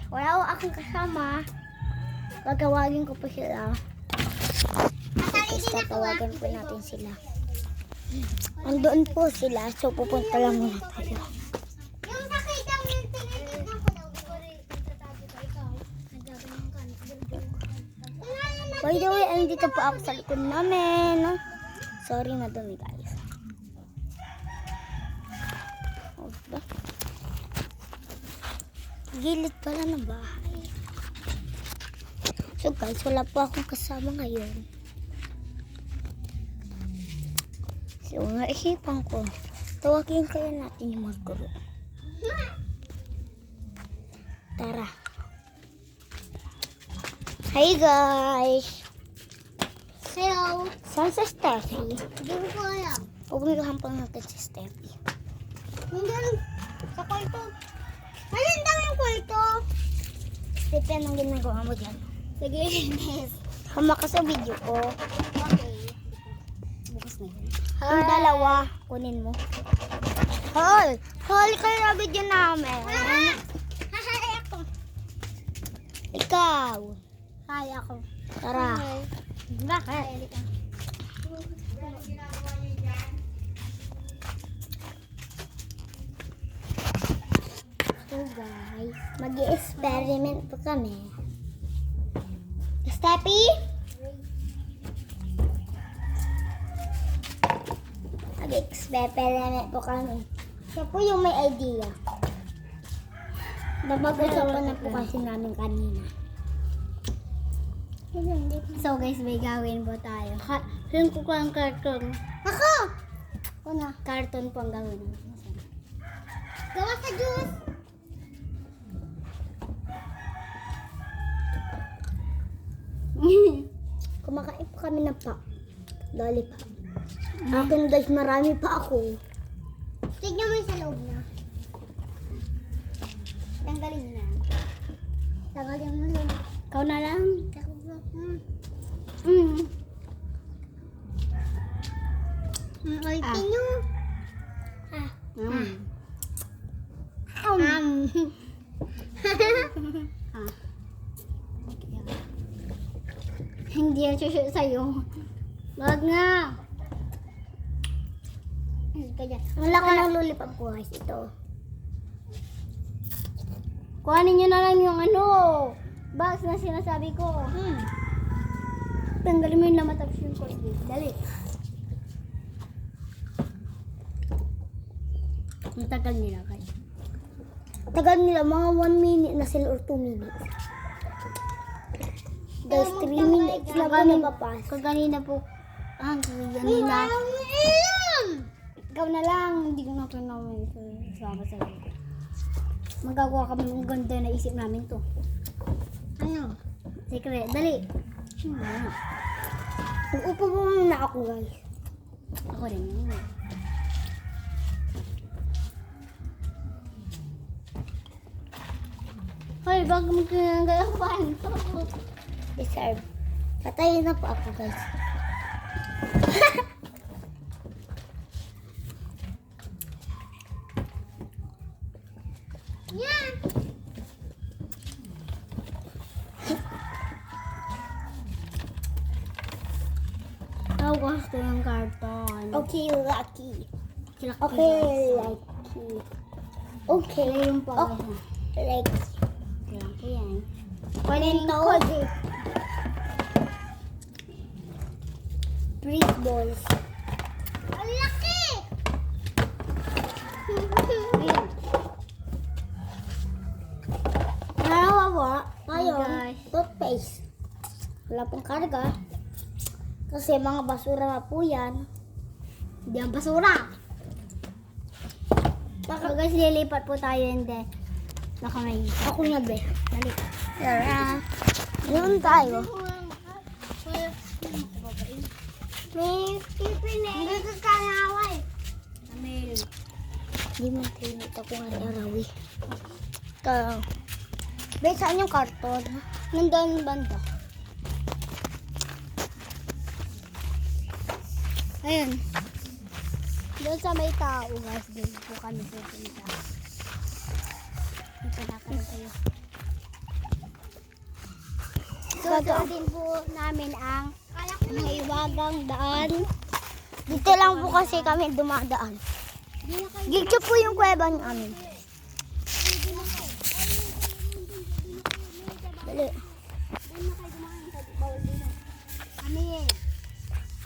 Wala ako aking kasama. Gagawagin ko pa sila. Tapos tatawagan po natin sila. Andoon po sila. So pupunta lang muna tayo. Yung nakita mo yung tinitignan ko daw. Tatago ka ikaw. Nagagawin ka. By the way, andito po ako sa likod namin. Sorry, madumi guys. Okay. Gilid pala ng bahay. So guys, wala po akong kasama ngayon. So, naisipan ko, tawagin kaya natin yung maguro. Tara. Hi guys! Hello. Saan si Steffi? Hindi ko alam. Pupuntahan pa natin si Steffi. Nandun sa kwarto. Ayun daw yung kwarto. Steffi, anong ginagawa mo dyan? Sige, Ines. Hama ka sa video ko. Okay. Bukas na yun. Yung dalawa, kunin mo. Hoy! Hoy, kayo na video namin. Hahay ako. Ikaw. Hahay ako. Tara. Bakit? So guys, mag-i-experiment po kami. Steffi? Mag-experiment po kami. Siya po yung may idea. Napag-usapan na po kasi namin kanina. So guys, may gawin po tayo. Saan ko ang karton? Ako! Ako na. Karton po ang gawin. Gawa sa juice! Kumakain po kami ng lollipop. Akin guys, marami pa ako. Tignan mo yung sa loob na. Tanggalin na. Tanggalin mo lang. Ikaw na lang. Ulti nyo. Hindi ako susunod sa'yo. Wag nga. Ang laki ng lollipop ko guys, ito. Kuhanin nyo na lang yung box na sinasabi ko. Tanggalin mo yung lamat tapos yung Colgate. Dali. Matagal nila kayo. Tagal nila, mga 1 minute na sila or 2 minutes. Guys, 3 minutes na po napapas. Kaganina po. Kaganina. Ikaw na lang, hindi ko na naman sama sa iyo. Magagawa kami ng ganda na isip namin to. Ano? Secret, dali. Upo po muna ako guys. Ako rin yun. Hoy, baka magkagalapan ko. Deserve. Patayin na po ako guys. Yan! Oh, gusto yung karton. Okay, lucky. Okay, lucky. Okay. Yung pa. Like, Kailangan ko yan. kunin to. Break balls. Ang laki! Narawawa tayo. Oh my gosh. Toothpaste. Wala pong karga. Kasi mga basura na po yan. Hindi ang basura. So guys, lilipat po tayo hindi. Nakamay. Ako na be. Dali. Tara. Yun tayo. May pipin eh. Hindi ka kanaway. Amel. Hindi mo tinit ako nga arawi. Be, saan yung karton? Nandun banda. Ayun. Doon sa may tao guys. Doon po kami pupunta. Ito na kayo. dadaan. din po namin ang maiwagang daan. Dito lang po kasi kami dumadaan. Dito po yung kuweba namin. Dali.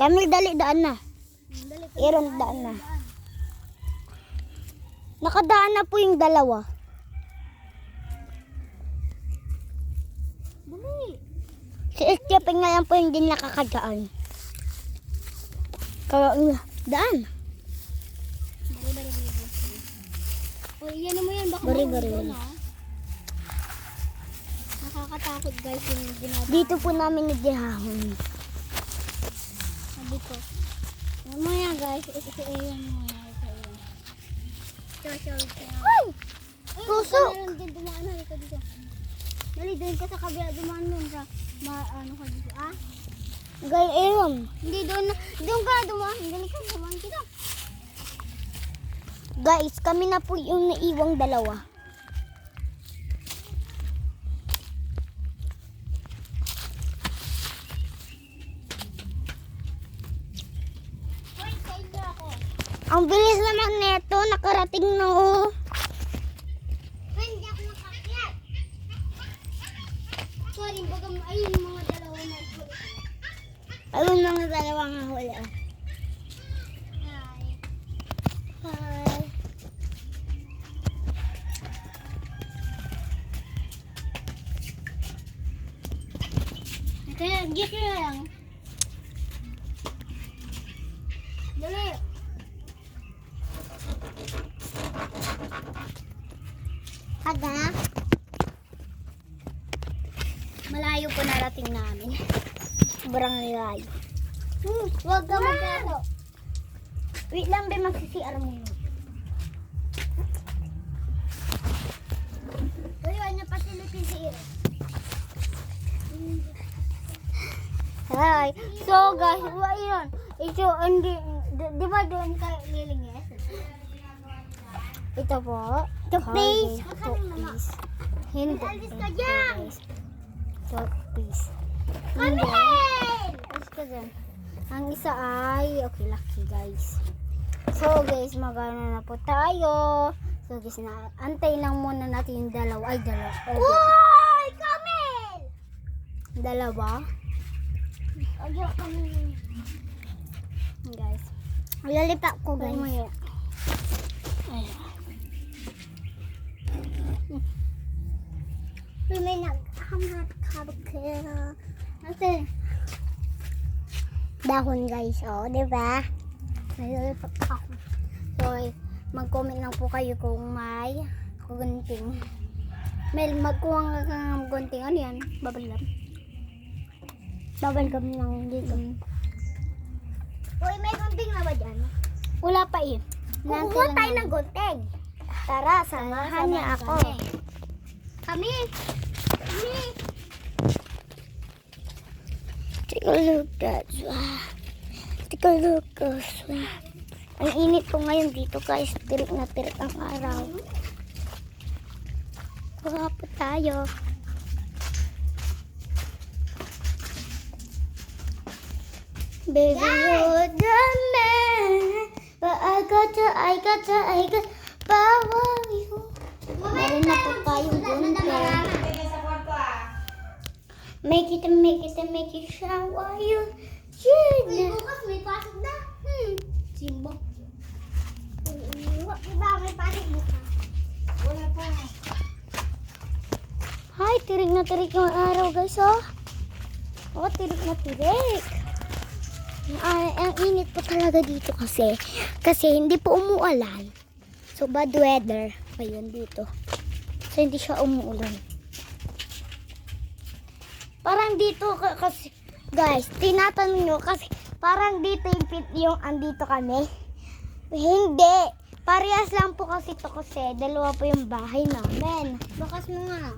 Kami dali daan na. Iron daan na. Nakadaan na po yung dalawa. Si Esteban nga lang po yung din nakakadaan. Kaya daan. O, yan mo yan. Baka Bari. mahulog na. Nakakatakot guys yung ginagawa. Dito po namin nagihahon. Sabi ko. Yan mo yan guys. Yan mo yan. Ay! Puso! Meron din dumaan na. Ito dito. Dali, doon ka sa kabila. Dumaan nun sa ano ka dito. Ah? Gaya Aaron. Hindi doon. Doon ka dumaan. Dali ka. Dumaan kita. Guys, kami na po yung naiwang dalawa. Hoy, sa inyo ako. Ang bilis naman neto, nakarating na oh. Hoy, hindi ako nakakyat. Sorry, baga ayun yung mga dalawa na ito. Ayun mga dalawa nga huli. Oh. Hi. Hi. Kaya, git na lang. Dali. Aga? Malayo po narating namin. Sobrang layo. Huwag ka magkano. Wait lang, be, magsisiar mo yun. Tuloy na pasilipin si Ira. Hi. So guys, what yun? Ito, hindi, di ba doon kay Lilingis. ito po? Ito, Hi, please. guys. Ito, please. Hindi. Alis ka Ito, dyan. guys. Ito, please. Kami! Alis ka dyan. Ang isa ay, okay, lucky guys. So guys, magana na po tayo. So guys, antay lang muna natin yung dalawa. Ay, dalawa. Uy! Kamil! Dalawa. Ayaw kami. Guys. Lalipa ko guys. Mamaya. May naghamat-habag ka. Ate. Dahon guys, oh, di ba? Nalilipat ako. So, mag-comment lang po kayo kung may gunting. May magkuha nga kang gunting. Ano yan? Bubble gum. Bubble gum lang dito. Uy, may gunting na ba dyan? Wala pa eh. Kukuha tayo ng gunting. Tara, samahan niya ako. Kami. Kami. Take a look at Take a look at Ang init po ngayon dito guys. Tirik na tirik ang araw. Kuha po tayo. Baby, you're the man. But I got power you. Meron na po tayong gunting. Make it shower you. Uy, Yeah. bukas may pasok na. Simbo. Diba may pasok bukas? Wala pa. Hi, tirik na tirik yung araw guys, oh. Oh, tirik na tirik. Ang init po talaga dito kasi. Kasi hindi po umuulan. So, bad weather. Ayun dito. So, hindi siya umuulan. Parang dito kasi, guys, tinatanong nyo kasi parang dito yung andito kami. Hindi. Parehas lang po kasi ito kasi dalawa po yung bahay namin. Bakas mo nga.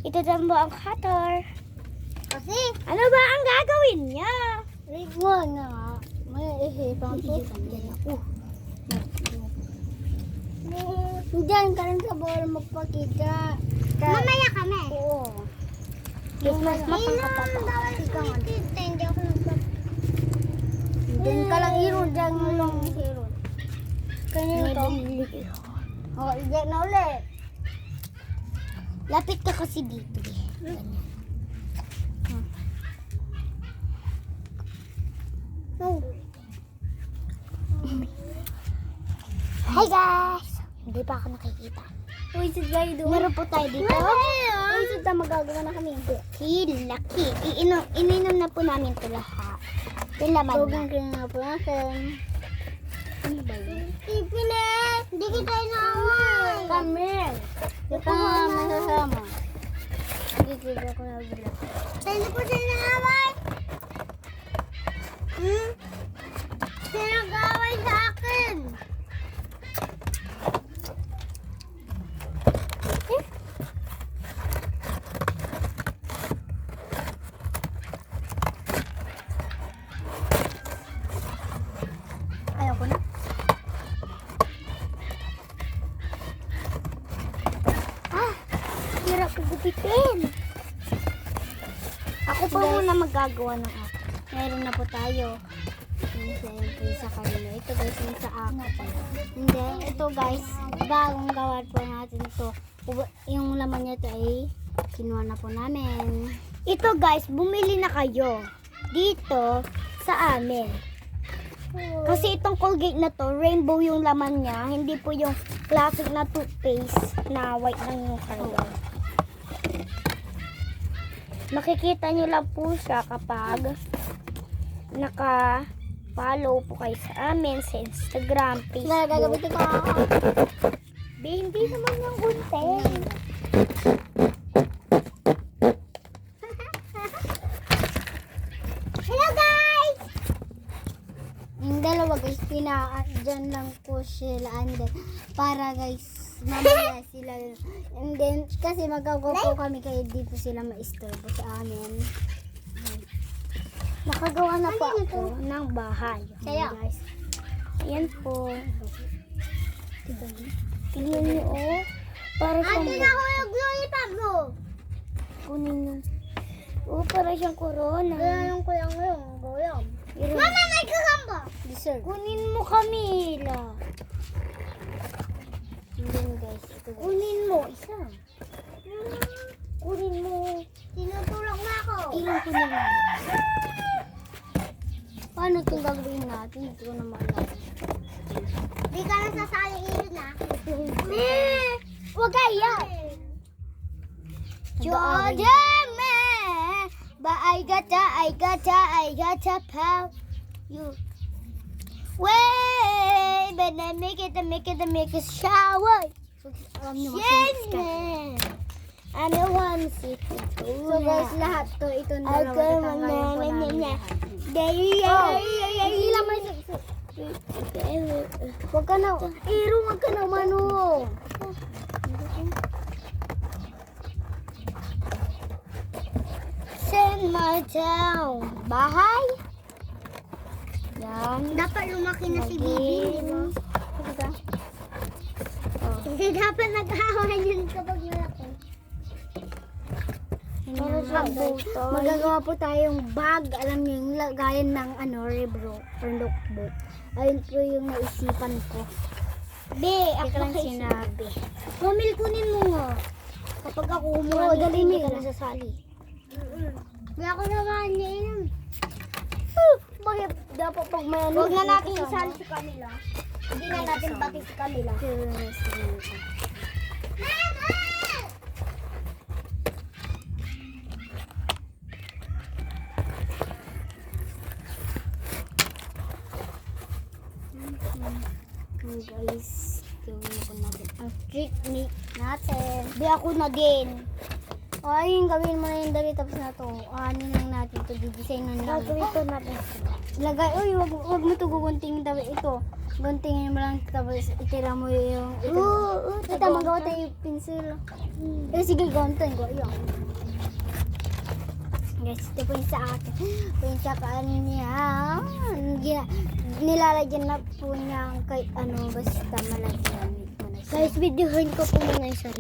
Ito din po ang cutter. Kasi, Ano ba ang gagawin niya? rigwa nga. May ihipang to. Yan ako. Diyan ka lang sa bawal magpakita. Mamaya kami. Oo. Mas mapangkapapa. Ikaw nga. Hindi ako Diyan ka lang hero. Diyan mo lang hero. Kanina to. Oh, diyan na ulit. Lapit ka kasi dito. Ganyan. Oh. Hi guys! Hindi pa ako nakikita. Uy, sa tayo doon. Meron po tayo dito. Uy, sa tayo magagawa na kami. Laki. Ininom na po namin ito lahat. Yung laman Tugang na. kaya nga po natin. Ano ba yun? Ipine! Hindi kita inaaway! Kami. Ito nga masasama. Hindi kita ko nabila. Tayo po sila inaaway! Sino nag-aaway sa akin? Ayoko na. Hirap gupitin. Ako po muna magagawa ng ako. Meron na po tayo. Siyempre sa kanila. Ito guys, yung sa akin. Hindi, ito guys, bagong gawa po natin ito. Yung laman niya ito ay kinuha na po namin. Ito guys, bumili na kayo dito sa amin. Kasi itong Colgate na to, rainbow yung laman niya. Hindi po yung classic na toothpaste na white lang yung karga. Makikita nyo lang po siya kapag naka-follow po kayo sa amin sa Instagram, Facebook. Gagamitin ko ako. Be, hindi naman yung content. Hello guys! Yung dalawa guys, dyan lang po sila and then, para guys, mamaya sila. And then, kasi magagawa po kami kaya di po sila maistorbo sa amin. Nakagawa na po Ano ako ng bahay. Kaya? Guys. Ayan po. Tingnan niyo oh. Para siyang yung lollipop mo! kunin niyo. Oh, para siyang corona. Yung kuyang yung goyang. Pero- Mama, may kakamba! Dessert. Kunin mo Camila. And then guys, ito guys. Kunin mo isa. Kunin mo. Tinutulog na ako. Ilang kunin mo. Paano itong gagawin natin? Hindi ko na maalala. Di ka na sasali ilin na. Huwag kaya. Jordan, man. But I gotcha pow. You. Wait, but I make it shower. Alam niyo, Shane. I'm the one secret. So guys, lahat to, ito na I'll dalawa. go Tatanggalin po namin lahat. Hila may Huwag ka na. Iro, huwag ka na mano. Send my town. Bahay? Yan. Dapat lumaki na si Bibi, di ba? Diba? Hindi dapat nag-aaway yun kapag malaki. Meron siyang butoy. Magagawa po tayong bag. Alam niyo yung lagayan ng rebro or notebook. Ayun po yung naisipan ko. Be, Hindi ako ka lang lang sinabi. Mamil, kunin mo nga. Kapag ako Oo, umuha, dali hindi mo ka na na sasali. Wala ko naman niya. Bakit dapat pag may ano? Huwag na natin kasama? isali si Camila. Hindi na natin pati si Camila. Guys, gawin po natin ang picnic natin. Be, ako na din. O, ayun, gawin mo na yung dali tapos na to. Ano lang natin to, didesign na natin. Gagawin ko na din. Lagay, uy, wag mo to gugunting daw ito. Guntingin mo lang tapos itira mo yung ito. Ito, magawa tayo yung pencil. Eh, sige, gunting ko. Ayun. Guys, ito po yung sa akin. Ito yung sa kanya. Nilalagyan na po niya kahit ano, basta malagyan mo na siya. Guys, videohin ko po muna yung sarili.